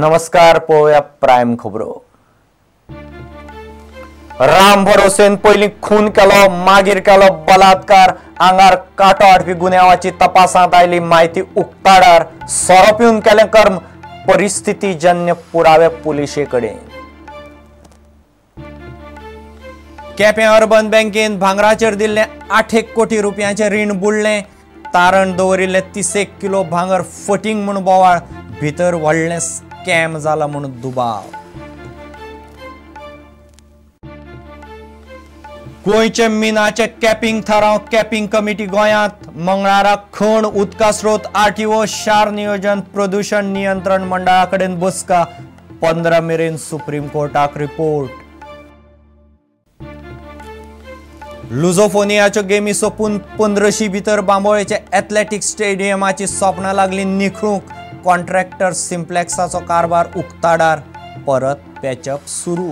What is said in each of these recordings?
नमस्कार, पळोवया प्रायम खबरो। राम भरोसेन पयलीं खून केलो, मागीर केलो बलात्कार, आंगार कांटो हाडपी गुन्यांवाची तपासांत आयली म्हायती उक्ताडार। सोरो पिवन केलें कर्म, परिस्थितीजन्य पुरावे पुलिशे कडेन। केपें अर्बन बँकेन भांगराचेर दिल्लें 8 कोटी रुपयांचें रीण बुडलें। तारण दवरिल्ले 30 किलो भांगर फटींग म्हूण बोवाळ, भितर व्हडलें स्कॅम जाला म्हूण दुबाव। गोंयचे मिनाचे कॅपिंग थाराव कॅपिंग कमिटी गोंयांत। मंगळारा खण उदका स्रोत आरटीओ शार नियोजन प्रदूषण नियंत्रण मंडळा कडेन बसका। 15 मेरेन सुप्रीम कोर्टाक रिपोर्ट। लुझोफोनियाच्यो गेमी सोपून 15शी भितर बांबोळेचे एथलेटिक्स स्टेडियमाची सपनां लागली निखळूंक। कॉन्ट्रॅक्टर सिम्प्लेक्साचो कारभार उक्ताडार, परत पॅचअप सुरू।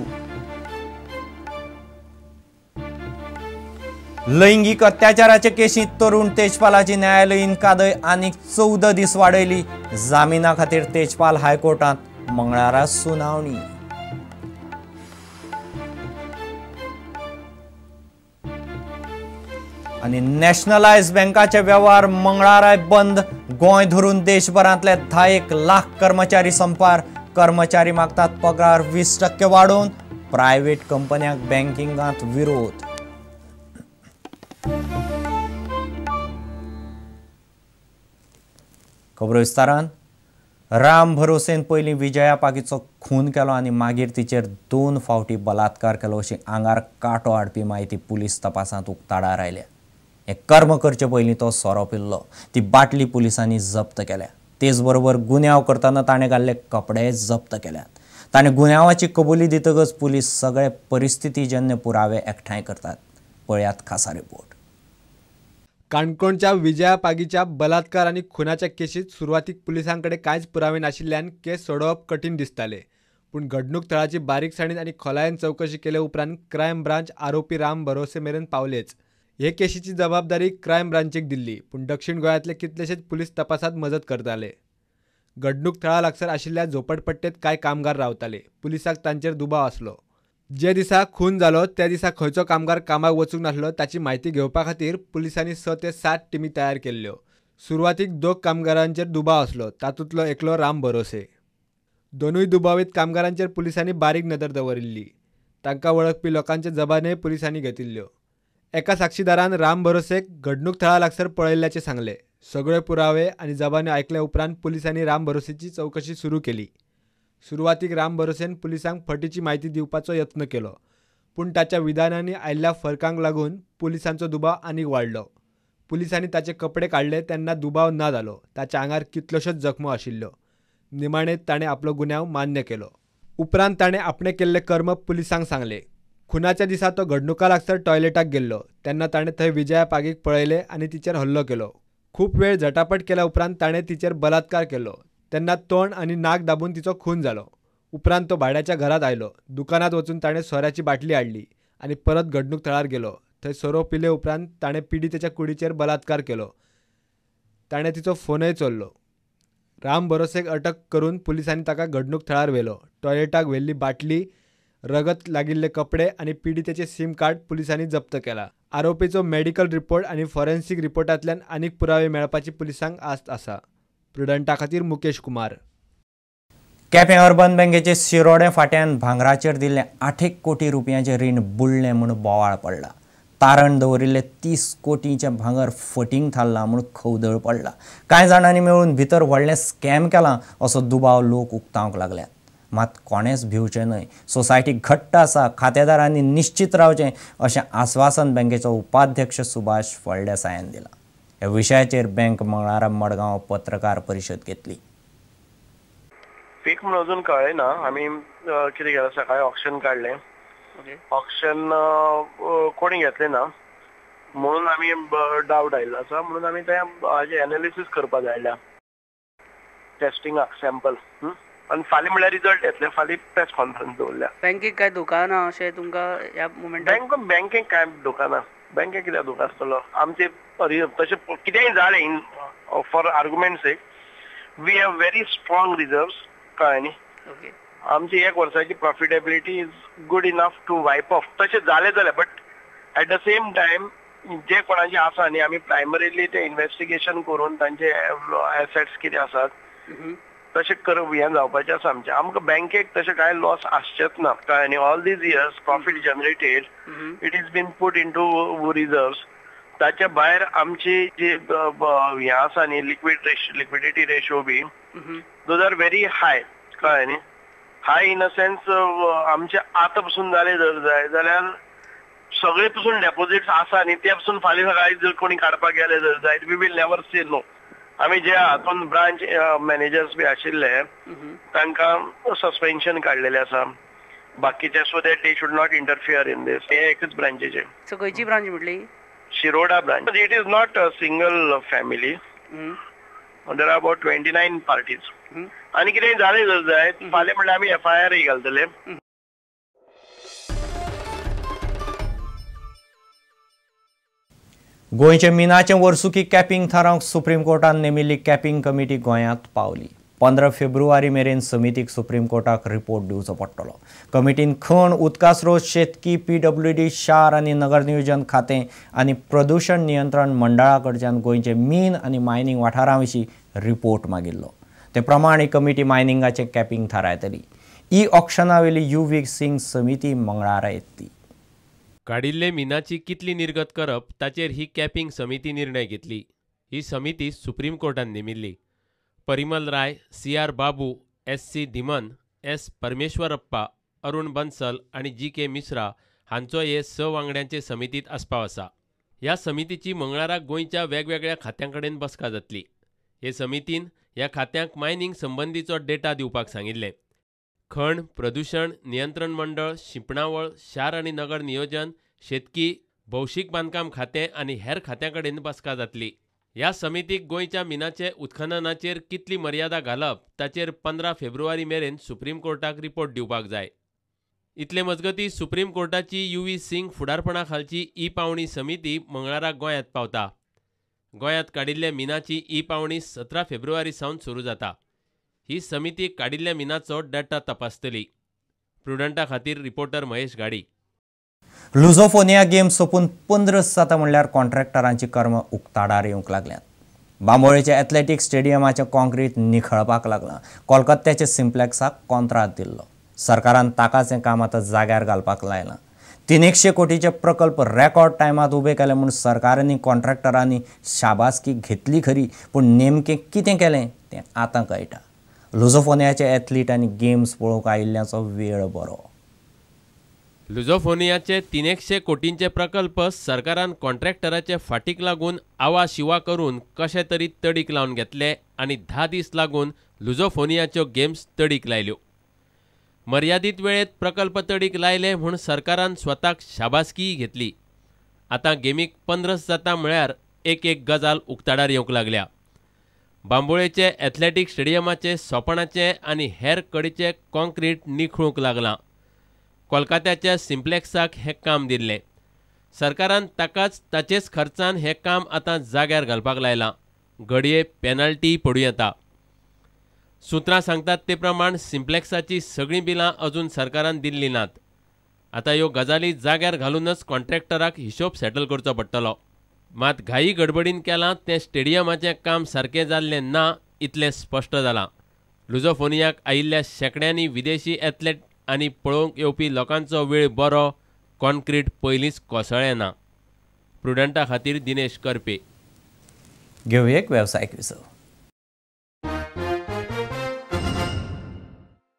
लैंगिक अत्याचाराचे केशींत तरुण तेजपालाची न्यायालयीन कादय आनीक 14 दीस वाडयली। जामिना खातीर तेजपाल हायकोर्टांत मंगळारा सुनावणी। आनी नॅशनलायज बँकाचे वेव्हार मंगळाराय बंद। गोंय धरून देशभरांतले 10 लाख कर्मचारी संपार। कर्मचारी मागतात पगार 20% वाडोवन। प्रायव्हेट कंपन्यांक बँकिंगांत विरोध। खबरो विस्तारान। राम भरोसेन पयलीं विजया पागीचो खून केलो आनी मागीर तिचेर 2 फावटी बलात्कार केलो अशी आंगार कांटो हाडपी म्हायती पुलीस तपासांत उक्ताडार आयल्या। हे कर्म करचे पयलीं तो सोरो पिल्लो, ती बाटली पुलिसांनी जप्त केल्या। तेच बरोबर गुन्यांव करतना ताणें घाल्ले कपडे जप्त केल्यात। ताणें गुन्यांवाची कबुली दितकच पुलीस सगळे परिस्थितीजन्य पुरावे एकठांय करतात। पळयात खासा रिपोर्ट। काणकोणच्या विजया पागीच्या बलात्कार आणि खुनाच्या केशीत सुरवातीक पुलिसांकडे कांयच पुरावे नाशिल्ल्यान केस सोडवप कठीण दिसताले। पूण घडणूक थळाची बारीकसाणीन आनी खोलायेन चवकशी केले उपरांत क्रायम ब्रांच आरोपी राम भरोसे मेरेन पावलेच। हे केशीची जबाबदारी क्रायम ब्रांचीक दिल्ली, पूण दक्षिण गोंयांतले कितलेशेच पुलीस तपासांत मजत करताले। घडणूक थळा लागसार आशिल्ल्या झोपडपट्टेत कांय कामगार रावताले। पुलिसाक तांचेर दुबाव आसलो। जे दिसा खून जालो त्या दिसा खंयचो कामगार कामाक वचूंक नासलो ताची म्हायती घेवपा खातीर पुलिसांनी 6 ते 7 टिमी तयार केल्ल्यो। सुरवातीक 2 कामगारांचेर दुबाव आसलो, तातूंतलो एकलो राम भरोसे। दोनूय दुबावीत कामगारांचेर पुलिसांनी बारीक नदर दवरिल्ली। तांकां वळखपी लोकांचे जबानय पुलिसांनी घेतिल्ल्यो। एका साक्षीदारान राम भरोसेक घडणूक थळा लागसार पळयल्ल्याचें सांगलें। सगळे पुरावे आनी जबान्यो आयकले उपरांत पुलिसांनी राम भरोसेची चवकशी सुरू केली। सुरवातीक राम भरोसेन पुलिसांक फटीची म्हायती दिवपाचो यत्न केलो, पूण ताच्या विधानांनी आयिल्ल्या फरकांक लागून पुलिसांचो दुबाव आनीक वाडलो। पुलिसांनी ताचे कपडे काडले तेन्ना दुबाव ना जालो। ताच्या आंगार कितल्योशोच जखमो आशिल्ल्यो। निमाणें ताणें आपलो गुन्यांव मान्य केलो। उपरांत ताणें आपणे केल्ले कर्म पुलिसांक सांगले। खुनाच्या दिसा तो घडणुका लागसार टॉयलेटाक गेल्लो तेन्ना ताणें थंय विजया पागीक पळयलें आनी तिचेर हल्लो केलो। खूब वेळ झटापट केल्या उपरांत ताणें तिचेर बलात्कार केलो तेन्ना तोंड आनी नाक दाबून तिचो खून जालो। उपरांत तो भाड्याच्या घरांत आयलो। दुकानांत वचून ताणें सोऱ्याची बाटली हाडली आनी परत घडणूक थळार गेलो। थंय सोरो पिले उपरांत ताणें पिडीतेच्या कुडीचेर बलात्कार केलो। ताणें तिचो फोनय चोरलो। राम भरोसेक अटक करून पुलिसांनी ताका घडणूक थळार व्हेलो। टॉयलेटाक व्हेल्ली बाटली, रगत लागिल्ले कपडे आनी पिडीतेचे सीम कार्ड पुलिसांनी जप्त केला। आरोपीचो मेडिकल रिपोर्ट आनी फॉरेन्सिक रिपोर्टांतल्यान आनीक पुरावे मेळपाची पुलिसांक आस्त आसा। प्रुडंटा खातीर मुकेश कुमार। केपें अर्बन बँकेचे शिरोडे फाट्यान भांगराचेर दिल्लें 8 कोटी रुपयांचें रीण बुडलें म्हूण बोवाळ पडला। तारण दवरिल्ले 30 कोटींचें भांगर फटींग थारलां म्हूण खवदळ पडला। कांय जाणांनी मेळून भितर व्हडलें स्कॅम केलां असो दुबाव लोक उक्तावंक लागल्यात। मात कोणेच भिवचें न्हय। सोसायटी घट्ट आसा, खातेदारांनी निश्चित रावचें अशें आस्वासन बँकेचो उपाध्यक्ष सुभाष फळदेसायान दिलां। ह्या विशयाचेर बँक मंगळारा मडगांव पत्रकार परिशद घेतली। फेक म्हणून अजून कळ्ळें ना। आमी कितें केलां, सकाळीं ऑक्शन काडलें। ऑक्शन कोणी घेतलें ना म्हणून आमी डावट आयिल्लो आसा, म्हणून आमी तें हाजें एनालिसीस करपाक जाय टेस्टिंगाक सॅम्पल। आनी फाल्यां म्हणल्यार रिजल्ट येतले। फाल्यां प्रेस कॉन्फरन्स दवरल्या। बँकेक काय दुकानां अशें तुमकां ह्या मोमेंटाक? बँकेक काय दुकानां, बँकेक कित्याक दुकान आसतलो? आमचे तशें कितेंय जालें for argument sake we have very strong reserves कळ्ळें न्ही। ओके. आमची 1 वर्साची profitability is good enough to wipe off. तशें जालें जाल्यार but at the same time जे कोणाचे आसा न्ही आमी प्रायमरीली ते इन्व्हेस्टिगेशन करून तांचे एसेट्स कितें आसात तशें करप हें जावपाचें आसा आमचें. आमकां बँकेक तशें कांय लॉस आसचेंच ना कळ्ळें न्ही. All these years profit generated it is been put in to reserves. ताच्या भायर आमची जी हें आसा न्ही liquidity ratio be those are very high कळ्ळें न्ही. हाय इन अ सेन्स आमचे आतां पसून जालें जर जाय जाल्यार सगळे पसून डेपोजिट्स आसा न्ही ते पसून फाल्यां सकाळी जर कोणी काडपाक गेले जर जायत we will never say no. आमी जे हातून ब्रांच मॅनेजर्स बी आशिल्ले तांकां सस्पेन्शन काडलेले आसा बाकीचे so that they should not interfere in these. हे एकच ब्रांचेचे. सो खंयची ब्रांच म्हटली? Shiroda branch. It is not a single family. There are about 29 parties. आनी कितें जालें जर जायत फाल्यां म्हणल्यार आमी FIR घालतले. गोंयचे मिनाचें वर्सुकी कॅपिंग थारावंक सुप्रीम कोर्टान नेमिल्ली कॅपिंग कमिटी गोंयांत पावली. 15 फेब्रुवारी मेरेन समितीक सुप्रीम कोर्टाक रिपोर्ट दिवचो पडटलो. कमिटीन खण, उदका स्रोत, शेतकी, PWD, शार आनी नगर नियोजन खातें आनी प्रदूशण नियंत्रण मंडळा कडच्यान गोंयचे मीन आनी मायनिंग वाठारा विशीं रिपोर्ट मागिल्लो. ते प्रमाण ही कमिटी मायनिंगाचें कॅपिंग थारायतली. ऑक्शना वेली UV सिंग समिती मंगळारा येतली. काडिल्ले मिनाची कितली निर्गत करप ताचेर ही कॅपिंग समिती निर्णय घेतली. ही समिती सुप्रीम कोर्टान नेमिल्ली. परिमल राय, CR बाबू, SC धिमन, S परमेश्वरप्पा, अरुण बन्सल आनी GK मिश्रा हांचो हे 6 वांगड्यांचे समितीत आस्पाव आसा. ह्या समितीची मंगळारा गोंयच्या वेगवेगळ्या खात्यां कडेन बसका जातली. हे समितीन ह्या खात्यांक मायनिंग संबंधीचो डेटा दिवपाक सांगिल्ले. खण, प्रदूषण नियंत्रण मंडळ, शिंपणावळ, शार आनी नगर नियोजन, शेतकी, भौशीक बांदकाम खातें आनी हेर खात्यां कडेन बसका जातली. ह्या समितीक गोंयच्या मिनाचे उत्खननाचेर कितली मर्यादा घालप ताचेर 15 फेब्रुवारी मेरेन सुप्रीम कोर्टाक रिपोर्ट दिवपाक जाय. इतले मजगतीं सुप्रीम कोर्टाची UV सिंग फुडारपणा खालची पावणी समिती मंगळारा गोंयांत पावता. गोंयांत काडिल्ल्या मिनाची पावणी 17 फेब्रुवारी सावन सुरू जाता. ही समिती काडिल्ल्या मिनाचो डेटा तपासतली. प्रुडंटा खातीर रिपोर्टर महेश गाडी. लुझोफोनिया गेम सोंपून 15 दीस जाता म्हणल्यार कॉन्ट्रॅक्टरांची कर्म उक्ताडार येवंक लागल्यात. बांबोळेच्या एथलेटीक स्टेडियमाचें कॉन्क्रीट निखळपाक लागलां. कोलकात्याच्या सिम्प्लेक्साक कॉन्ट्राक्ट दिल्लो. सरकारान ताकाच हें काम आतां जाग्यार घालपाक लायलां. 300 कोटीचे प्रकल्प रेकॉर्ड टायमात उबे केले म्हूण सरकारांनी कॉन्ट्रॅक्टरांनी शाबासकी घेतली खरी पूण नेमकें कितें केलें तें आतां कळटा. लुझोफोनियाचे एथलीट आनी गेम्स पळोवंक आयिल्ल्याचो वेळ बरो. लुझोफोनियाचे 300 कोटींचे प्रकल्प सरकारान कॉन्ट्रॅक्टराचे फाटीक लागून आवा शिवा करून कशे तरी तडीक लावन घेतले आनी 10 दीस लागून लुझोफोनियाच्यो गेम्स तडीक लायल्यो. मर्यादीत वेळेत प्रकल्प तडीक लायले म्हूण सरकारान स्वताक शाबासकी घेतली. आतां गेमीक 15 दीस जाता म्हळ्यार एक गजाल उक्ताडार येवंक लागल्या. बांबोळेचे एथलेटीक स्टेडियमाचे सोपणाचे आनी हेर कडेचे कॉन्क्रीट निखळूंक लागलां. कोलकात्याच्या सिम्प्लेक्साक हें काम दिल्लें. सरकारान ताकाच ताचेच खर्चान हें काम आतां जाग्यार घालपाक लायलां. घडये पेनल्टी पडूं येता. सुत्रां सांगतात ते प्रमाण सिम्प्लेक्साची सगळीं बिलां अजून सरकारान दिल्लीं नात. आतां ह्यो गजाली जाग्यार घालूनच कॉन्ट्रॅक्टराक हिशोब सेटल करचो पडटलो. मात घाई गडबडीन केलां तें स्टेडियमाचें काम सारकें जाल्लें ना इतलें स्पश्ट जालां. लुझोफोनियाक आयिल्ल्या शेकड्यांनी विदेशी एथलेट आनी पळोवंक येवपी लोकांचो वेळ बरो. कॉन्क्रीट पयलींच कोसळ्ळें ना. प्रुडंटा खातीर दिनेश करपे. घेवया एक वेवसायीक विसव.